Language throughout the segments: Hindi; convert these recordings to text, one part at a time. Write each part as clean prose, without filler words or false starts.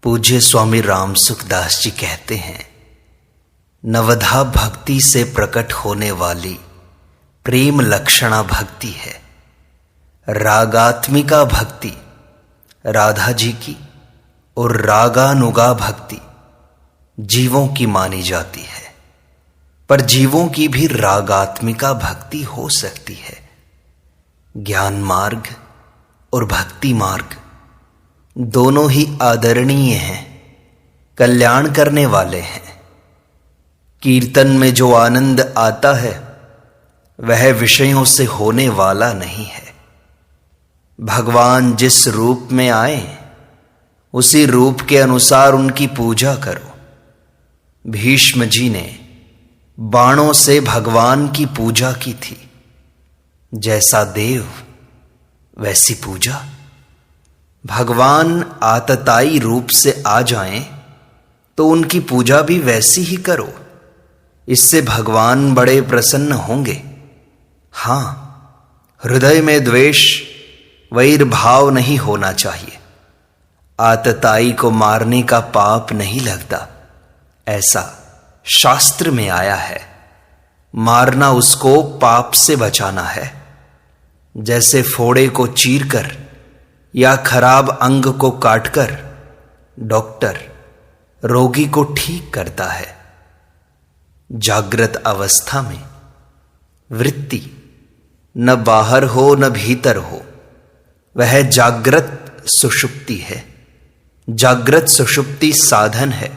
पूज्य स्वामी राम सुखदास जी कहते हैं, नवधा भक्ति से प्रकट होने वाली प्रेम लक्षणा भक्ति है। रागात्मिका भक्ति राधा जी की और रागानुगा भक्ति जीवों की मानी जाती है, पर जीवों की भी रागात्मिका भक्ति हो सकती है। ज्ञान मार्ग और भक्ति मार्ग दोनों ही आदरणीय हैं, कल्याण करने वाले हैं। कीर्तन में जो आनंद आता है वह विषयों से होने वाला नहीं है। भगवान जिस रूप में आए उसी रूप के अनुसार उनकी पूजा करो। भीष्म जी ने बाणों से भगवान की पूजा की थी। जैसा देव वैसी पूजा। भगवान आतताई रूप से आ जाएं तो उनकी पूजा भी वैसी ही करो। इससे भगवान बड़े प्रसन्न होंगे। हां, हृदय में द्वेष वैर भाव नहीं होना चाहिए। आतताई को मारने का पाप नहीं लगता, ऐसा शास्त्र में आया है। मारना उसको पाप से बचाना है। जैसे फोड़े को चीरकर या खराब अंग को काटकर डॉक्टर रोगी को ठीक करता है। जागृत अवस्था में वृत्ति न बाहर हो न भीतर हो, वह जागृत सुषुप्ति है। जागृत सुषुप्ति साधन है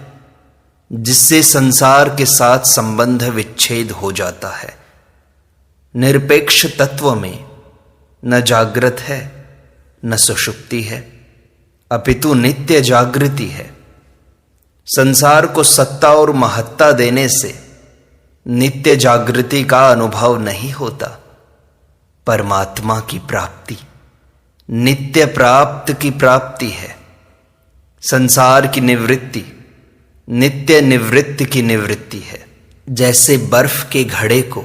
जिससे संसार के साथ संबंध विच्छेद हो जाता है। निरपेक्ष तत्व में न जागृत है न सुषुप्ति है, अपितु नित्य जागृति है। संसार को सत्ता और महत्ता देने से नित्य जागृति का अनुभव नहीं होता। परमात्मा की प्राप्ति नित्य प्राप्त की प्राप्ति है। संसार की निवृत्ति नित्य निवृत्ति की निवृत्ति है। जैसे बर्फ के घड़े को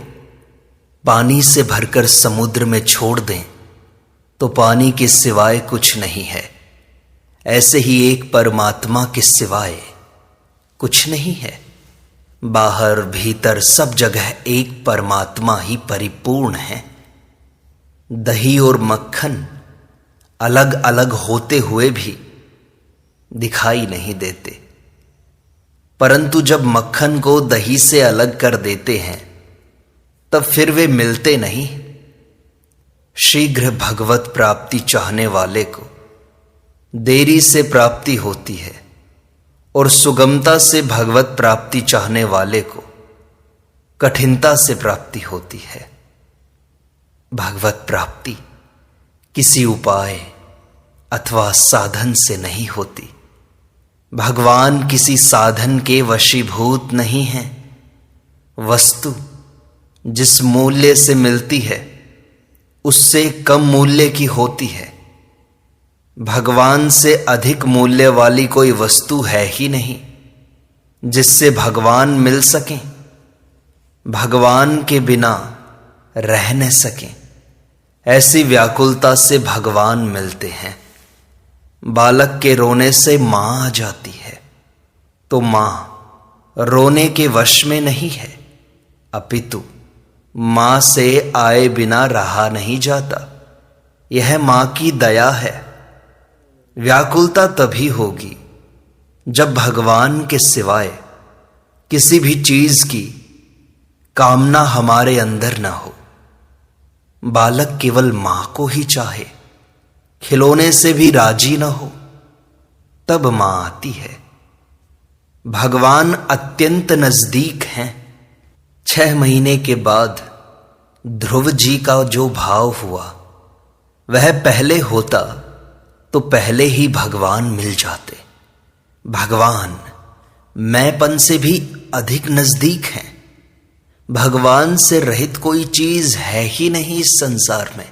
पानी से भरकर समुद्र में छोड़ दें तो पानी के सिवाय कुछ नहीं है, ऐसे ही एक परमात्मा के सिवाय कुछ नहीं है। बाहर भीतर सब जगह एक परमात्मा ही परिपूर्ण है। दही और मक्खन अलग अलग होते हुए भी दिखाई नहीं देते, परंतु जब मक्खन को दही से अलग कर देते हैं तब फिर वे मिलते नहीं। शीघ्र भगवत प्राप्ति चाहने वाले को देरी से प्राप्ति होती है और सुगमता से भगवत प्राप्ति चाहने वाले को कठिनता से प्राप्ति होती है। भगवत प्राप्ति किसी उपाय अथवा साधन से नहीं होती। भगवान किसी साधन के वशीभूत नहीं है। वस्तु जिस मूल्य से मिलती है उससे कम मूल्य की होती है। भगवान से अधिक मूल्य वाली कोई वस्तु है ही नहीं जिससे भगवान मिल सकें, भगवान के बिना रह न सकें। ऐसी व्याकुलता से भगवान मिलते हैं। बालक के रोने से मां आ जाती है तो मां रोने के वश में नहीं है, अपितु मां से आए बिना रहा नहीं जाता। यह मां की दया है। व्याकुलता तभी होगी जब भगवान के सिवाय किसी भी चीज की कामना हमारे अंदर न हो। बालक केवल मां को ही चाहे, खिलौने से भी राजी न हो, तब मां आती है। भगवान अत्यंत नजदीक हैं। 6 महीने के बाद ध्रुव जी का जो भाव हुआ वह पहले होता तो पहले ही भगवान मिल जाते। भगवान मैंपन से भी अधिक नजदीक हैं। भगवान से रहित कोई चीज है ही नहीं इस संसार में।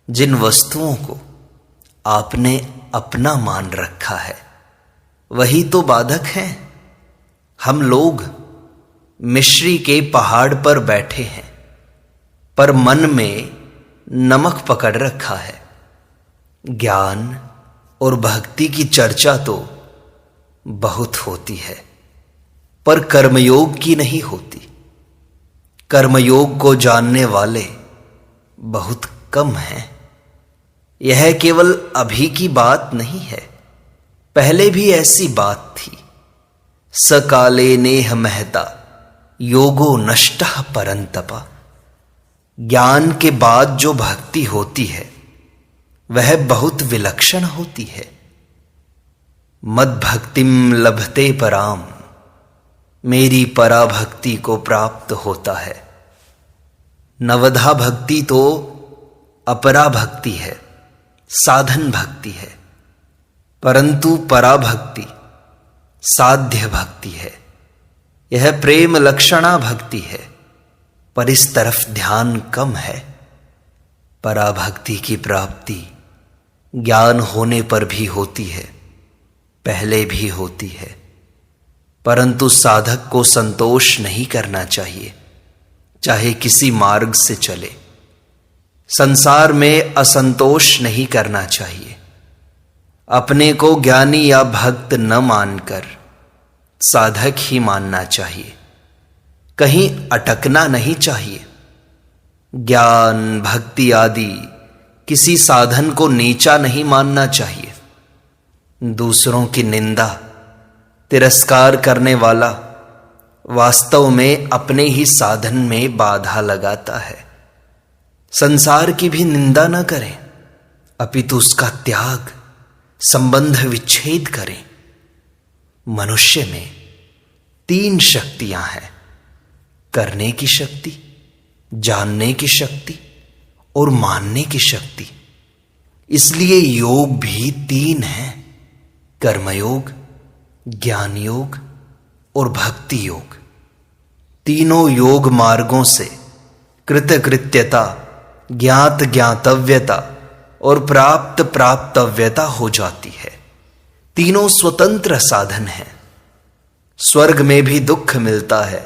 जिन वस्तुओं को आपने अपना मान रखा है वही तो बाधक हैं। हम लोग मिश्री के पहाड़ पर बैठे हैं पर मन में नमक पकड़ रखा है। ज्ञान और भक्ति की चर्चा तो बहुत होती है, पर कर्मयोग की नहीं होती। कर्मयोग को जानने वाले बहुत कम हैं। यह केवल अभी की बात नहीं है, पहले भी ऐसी बात थी। सकाले नेह महता योगो नष्टः परंतपा। ज्ञान के बाद जो भक्ति होती है वह बहुत विलक्षण होती है। मद भक्तिम लभते पराम, मेरी पराभक्ति को प्राप्त होता है। नवधा भक्ति तो अपरा भक्ति है, साधन भक्ति है, परंतु पराभक्ति साध्य भक्ति है। यह प्रेम लक्षणा भक्ति है, पर इस तरफ ध्यान कम है। पराभक्ति की प्राप्ति ज्ञान होने पर भी होती है, पहले भी होती है, परंतु साधक को संतोष नहीं करना चाहिए, चाहे किसी मार्ग से चले। संसार में असंतोष नहीं करना चाहिए। अपने को ज्ञानी या भक्त न मानकर साधक ही मानना चाहिए। कहीं अटकना नहीं चाहिए। ज्ञान, भक्ति आदि किसी साधन को नीचा नहीं मानना चाहिए। दूसरों की निंदा, तिरस्कार करने वाला वास्तव में अपने ही साधन में बाधा लगाता है। संसार की भी निंदा न करें, अपितु उसका त्याग, संबंध विच्छेद करें। मनुष्य में 3 शक्तियां हैं: करने की शक्ति, जानने की शक्ति और मानने की शक्ति। इसलिए योग भी 3 हैं: कर्मयोग, ज्ञान योग और भक्ति योग। तीनों योग मार्गों से कृतकृत्यता, ज्ञात ज्ञातव्यता और प्राप्त प्राप्तव्यता हो जाती है। तीनों स्वतंत्र साधन हैं। स्वर्ग में भी दुख मिलता है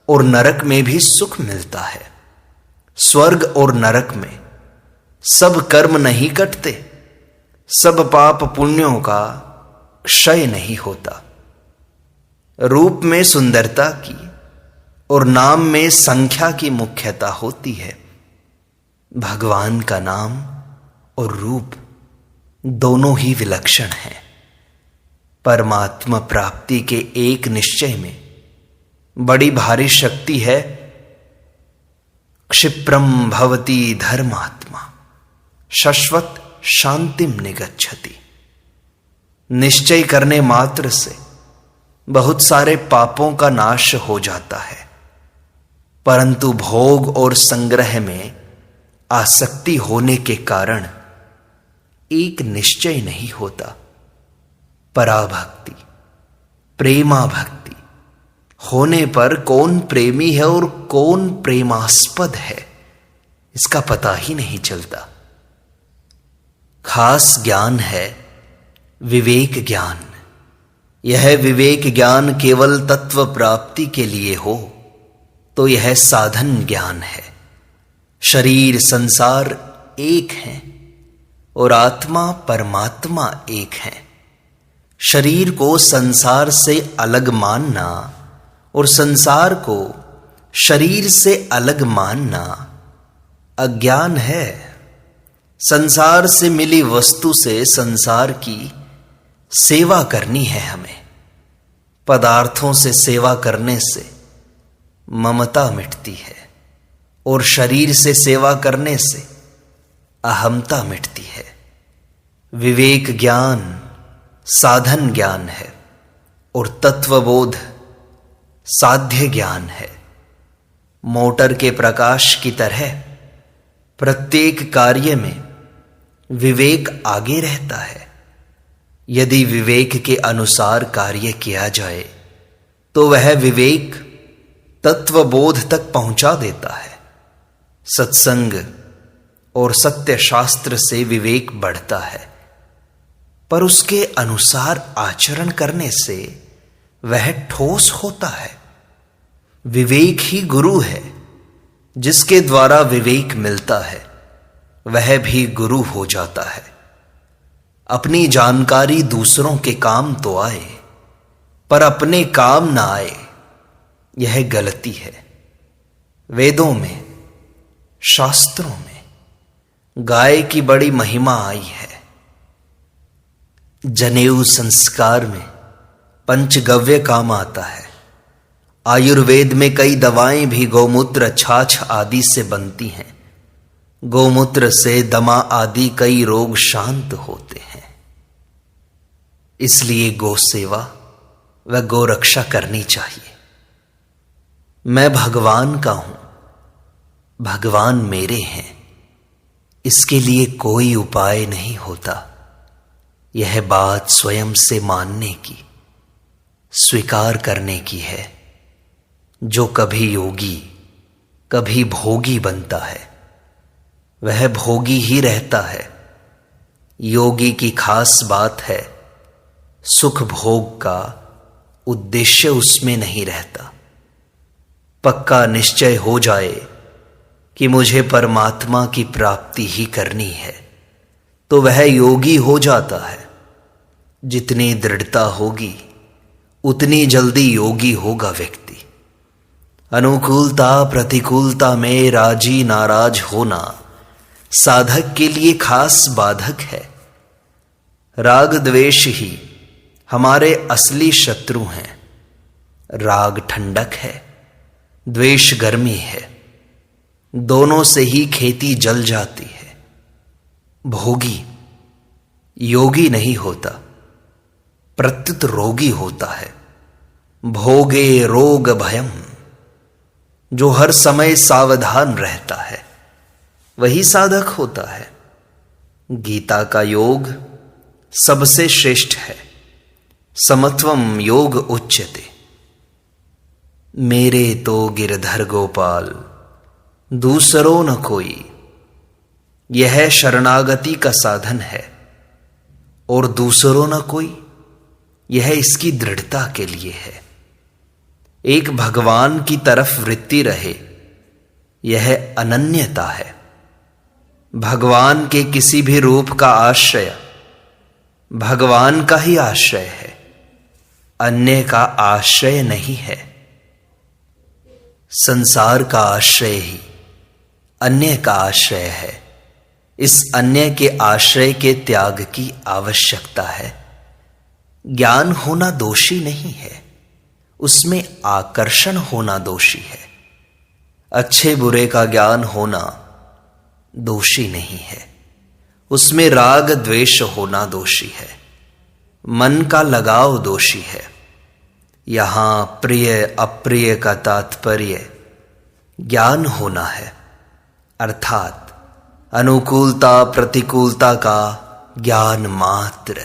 और नरक में भी सुख मिलता है। स्वर्ग और नरक में सब कर्म नहीं कटते, सब पाप पुण्यों का क्षय नहीं होता। रूप में सुंदरता की और नाम में संख्या की मुख्यता होती है। भगवान का नाम और रूप दोनों ही विलक्षण हैं। परमात्मा प्राप्ति के एक निश्चय में बड़ी भारी शक्ति है। क्षिप्रम भवति धर्मात्मा शाश्वत शांतिम निगच्छति। निश्चय करने मात्र से बहुत सारे पापों का नाश हो जाता है, परंतु भोग और संग्रह में आसक्ति होने के कारण एक निश्चय नहीं होता। पराभक्ति, प्रेमा भक्ति होने पर कौन प्रेमी है और कौन प्रेमास्पद है, इसका पता ही नहीं चलता। खास ज्ञान है विवेक ज्ञान। यह विवेक ज्ञान केवल तत्व प्राप्ति के लिए हो तो यह साधन ज्ञान है। शरीर संसार एक है और आत्मा परमात्मा एक है। शरीर को संसार से अलग मानना और संसार को शरीर से अलग मानना अज्ञान है। संसार से मिली वस्तु से संसार की सेवा करनी है हमें। पदार्थों से सेवा करने से ममता मिटती है और शरीर से सेवा करने से अहमता मिटती है। विवेक ज्ञान साधन ज्ञान है और तत्वबोध साध्य ज्ञान है। मोटर के प्रकाश की तरह प्रत्येक कार्य में विवेक आगे रहता है। यदि विवेक के अनुसार कार्य किया जाए तो वह विवेक तत्वबोध तक पहुंचा देता है। सत्संग और सत्य शास्त्र से विवेक बढ़ता है, पर उसके अनुसार आचरण करने से वह ठोस होता है। विवेक ही गुरु है। जिसके द्वारा विवेक मिलता है वह भी गुरु हो जाता है। अपनी जानकारी दूसरों के काम तो आए, पर अपने काम ना आए, यह गलती है। वेदों में, शास्त्रों में गाय की बड़ी महिमा आई है। जनेऊ संस्कार में पंचगव्य काम आता है। आयुर्वेद में कई दवाएं भी गौमूत्र, छाछ आदि से बनती हैं। गौमूत्र से दमा आदि कई रोग शांत होते हैं। इसलिए गौ सेवा व गौ रक्षा करनी चाहिए। मैं भगवान का हूं, भगवान मेरे हैं, इसके लिए कोई उपाय नहीं होता। यह बात स्वयं से मानने की, स्वीकार करने की है। जो कभी योगी, कभी भोगी बनता है, वह भोगी ही रहता है। योगी की खास बात है, सुख भोग का उद्देश्य उसमें नहीं रहता। पक्का निश्चय हो जाए कि मुझे परमात्मा की प्राप्ति ही करनी है, तो वह योगी हो जाता है। जितनी दृढ़ता होगी, उतनी जल्दी योगी होगा व्यक्ति। अनुकूलता प्रतिकूलता में राजी नाराज होना साधक के लिए खास बाधक है। राग द्वेष ही हमारे असली शत्रु हैं। राग ठंडक है, द्वेष गर्मी है। दोनों से ही खेती जल जाती है। भोगी योगी नहीं होता, प्रत्युत रोगी होता है। भोगे रोग भयम, जो हर समय सावधान रहता है, वही साधक होता है। गीता का योग सबसे श्रेष्ठ है। समत्वम योग उच्यते। मेरे तो गिरधर गोपाल, दूसरों न कोई, यह शरणागति का साधन है। और दूसरों न कोई, यह इसकी दृढ़ता के लिए है। एक भगवान की तरफ वृत्ति रहे, यह अनन्यता है। भगवान के किसी भी रूप का आश्रय भगवान का ही आश्रय है, अन्य का आश्रय नहीं है। संसार का आश्रय ही अन्य का आश्रय है। इस अन्य के आश्रय के त्याग की आवश्यकता है। ज्ञान होना दोषी नहीं है, उसमें आकर्षण होना दोषी है। अच्छे बुरे का ज्ञान होना दोषी नहीं है, उसमें राग द्वेष होना दोषी है। मन का लगाव दोषी है। यहां प्रिय अप्रिय का तात्पर्य ज्ञान होना है, अर्थात अनुकूलता प्रतिकूलता का ज्ञान मात्र।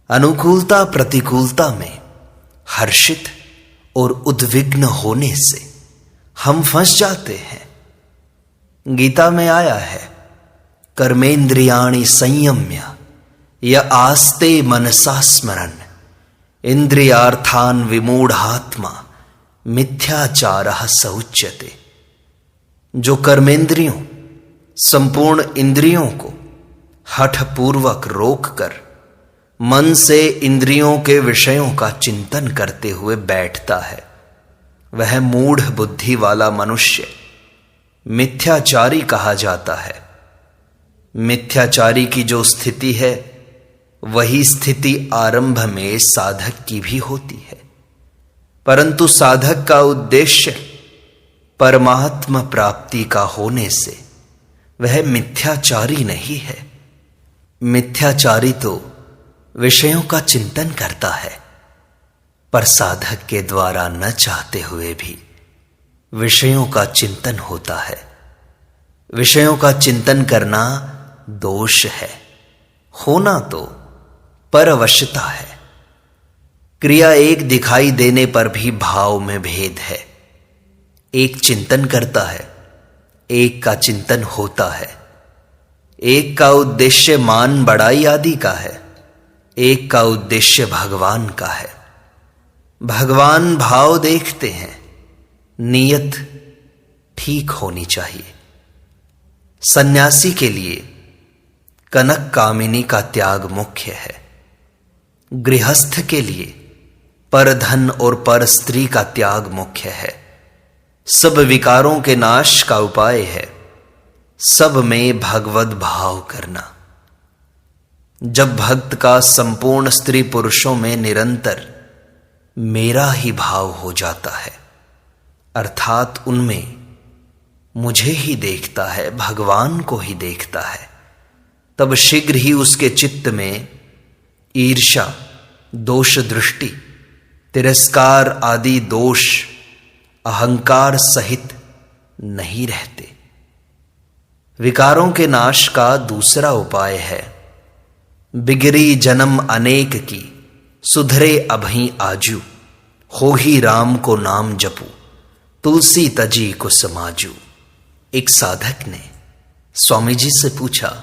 अनुकूलता प्रतिकूलता में हर्षित और उद्विग्न होने से हम फंस जाते हैं। गीता में आया है, कर्मेंद्रियाणि संयम्य य आस्ते मनसा स्मरन् इंद्रियार्थान विमूढ़ात्मा मिथ्याचारः स उच्यते। जो कर्मेंद्रियों, संपूर्ण इंद्रियों को हठपूर्वक रोककर मन से इंद्रियों के विषयों का चिंतन करते हुए बैठता है, वह मूढ़ बुद्धि वाला मनुष्य मिथ्याचारी कहा जाता है। मिथ्याचारी की जो स्थिति है, वही स्थिति आरंभ में साधक की भी होती है। परंतु साधक का उद्देश्य परमात्मा प्राप्ति का होने से वह मिथ्याचारी नहीं है। मिथ्याचारी तो विषयों का चिंतन करता है, पर साधक के द्वारा न चाहते हुए भी विषयों का चिंतन होता है। विषयों का चिंतन करना दोष है, होना तो परवशता है। क्रिया एक दिखाई देने पर भी भाव में भेद है। एक चिंतन करता है, एक का चिंतन होता है। एक का उद्देश्य मान बढ़ाई आदि का है, एक का उद्देश्य भगवान का है। भगवान भाव देखते हैं, नियत ठीक होनी चाहिए। सन्यासी के लिए कनक कामिनी का त्याग मुख्य है। गृहस्थ के लिए पर धन और पर स्त्री का त्याग मुख्य है। सब विकारों के नाश का उपाय है, सब में भगवत भाव करना। जब भक्त का संपूर्ण स्त्री पुरुषों में निरंतर मेरा ही भाव हो जाता है, अर्थात उनमें मुझे ही देखता है, भगवान को ही देखता है, तब शीघ्र ही उसके चित्त में ईर्ष्या, दोष दृष्टि, तिरस्कार आदि दोष अहंकार सहित नहीं रहते। विकारों के नाश का दूसरा उपाय है, बिगड़ी जन्म अनेक की, सुधरे अभई आजू, हो ही राम को नाम जपू, तुलसी तजी को समाजू। एक साधक ने स्वामी जी से पूछा,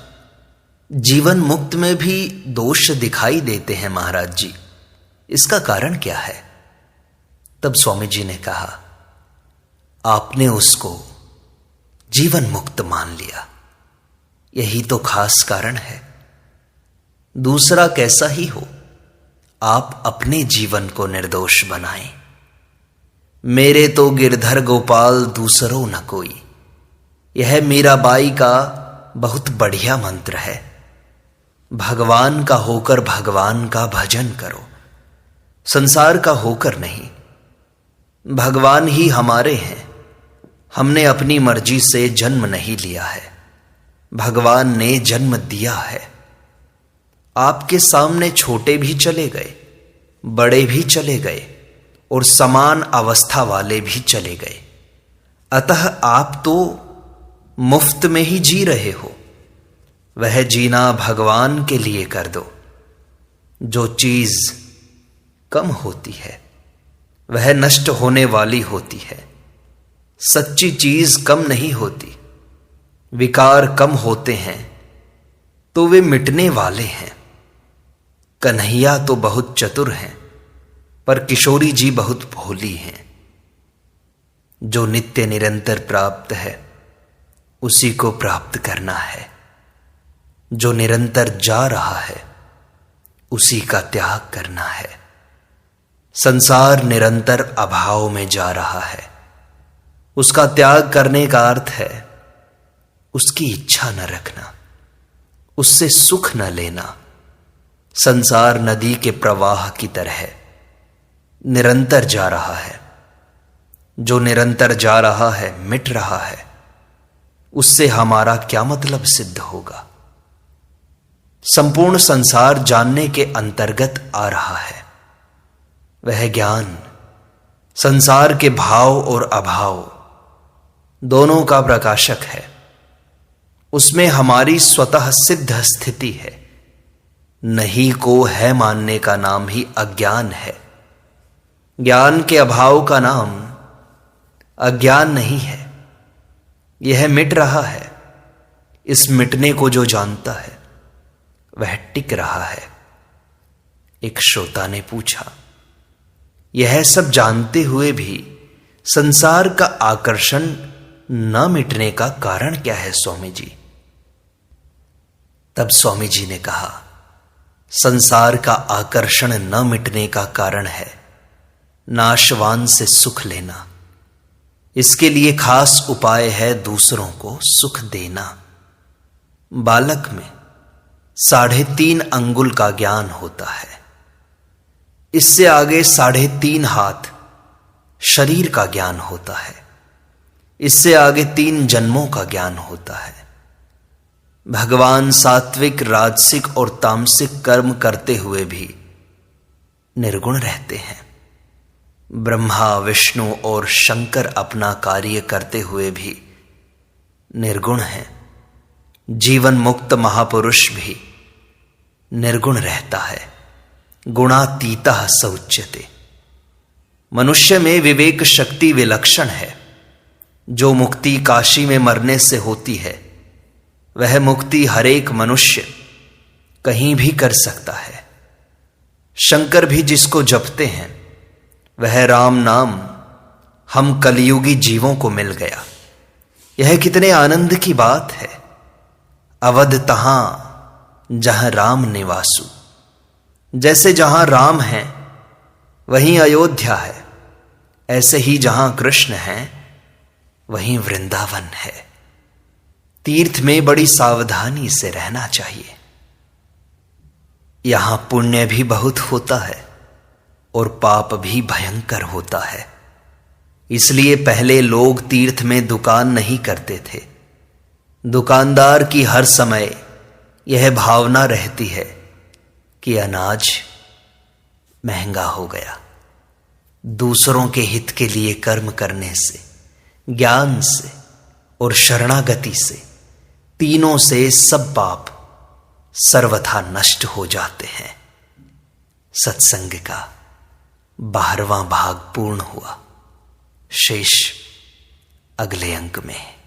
जीवन मुक्त में भी दोष दिखाई देते हैं महाराज जी, इसका कारण क्या है? तब स्वामी जी ने कहा, आपने उसको जीवन मुक्त मान लिया, यही तो खास कारण है। दूसरा कैसा ही हो, आप अपने जीवन को निर्दोष बनाएं। मेरे तो गिरधर गोपाल दूसरों न कोई, यह मीराबाई का बहुत बढ़िया मंत्र है। भगवान का होकर भगवान का भजन करो, संसार का होकर नहीं। भगवान ही हमारे हैं, हमने अपनी मर्जी से जन्म नहीं लिया है, भगवान ने जन्म दिया है। आपके सामने छोटे भी चले गए, बड़े भी चले गए और समान अवस्था वाले भी चले गए, अतः आप तो मुफ्त में ही जी रहे हो। वह जीना भगवान के लिए कर दो। जो चीज कम होती है वह नष्ट होने वाली होती है, सच्ची चीज कम नहीं होती। विकार कम होते हैं तो वे मिटने वाले हैं। कन्हैया तो बहुत चतुर हैं, पर किशोरी जी बहुत भोली हैं। जो नित्य निरंतर प्राप्त है उसी को प्राप्त करना है, जो निरंतर जा रहा है उसी का त्याग करना है। संसार निरंतर अभाव में जा रहा है, उसका त्याग करने का अर्थ है उसकी इच्छा न रखना, उससे सुख न लेना। संसार नदी के प्रवाह की तरह निरंतर जा रहा है। जो निरंतर जा रहा है, मिट रहा है, उससे हमारा क्या मतलब सिद्ध होगा? संपूर्ण संसार जानने के अंतर्गत आ रहा है। वह ज्ञान संसार के भाव और अभाव दोनों का प्रकाशक है। उसमें हमारी स्वतः सिद्ध स्थिति है। नहीं को है मानने का नाम ही अज्ञान है। ज्ञान के अभाव का नाम अज्ञान नहीं है। यह मिट रहा है। इस मिटने को जो जानता है वह टिक रहा है। एक श्रोता ने पूछा, यह सब जानते हुए भी संसार का आकर्षण न मिटने का कारण क्या है स्वामी जी? तब स्वामी जी ने कहा, संसार का आकर्षण न मिटने का कारण है नाशवान से सुख लेना। इसके लिए खास उपाय है दूसरों को सुख देना। बालक में 3.5 अंगुल का ज्ञान होता है। इससे आगे 3.5 हाथ शरीर का ज्ञान होता है। इससे आगे 3 जन्मों का ज्ञान होता है। भगवान सात्विक, राजसिक और तामसिक कर्म करते हुए भी निर्गुण रहते हैं। ब्रह्मा, विष्णु और शंकर अपना कार्य करते हुए भी निर्गुण हैं। जीवन मुक्त महापुरुष भी निर्गुण रहता है। गुणातीतः स उच्यते। मनुष्य में विवेक शक्ति विलक्षण है। जो मुक्ति काशी में मरने से होती है वह मुक्ति हरेक मनुष्य कहीं भी कर सकता है। शंकर भी जिसको जपते हैं वह राम नाम हम कलियुगी जीवों को मिल गया। यह कितने आनंद की बात है। अवध तहां जहां राम निवासु। जैसे जहां राम हैं वहीं अयोध्या है। ऐसे ही जहां कृष्ण हैं वहीं वृंदावन है। तीर्थ में बड़ी सावधानी से रहना चाहिए। यहां पुण्य भी बहुत होता है और पाप भी भयंकर होता है। इसलिए पहले लोग तीर्थ में दुकान नहीं करते थे। दुकानदार की हर समय यह भावना रहती है कि अनाज महंगा हो गया। दूसरों के हित के लिए कर्म करने से, ज्ञान से और शरणागति से, तीनों से सब पाप सर्वथा नष्ट हो जाते हैं। सत्संग का 12वां भाग पूर्ण हुआ। शेष अगले अंक में।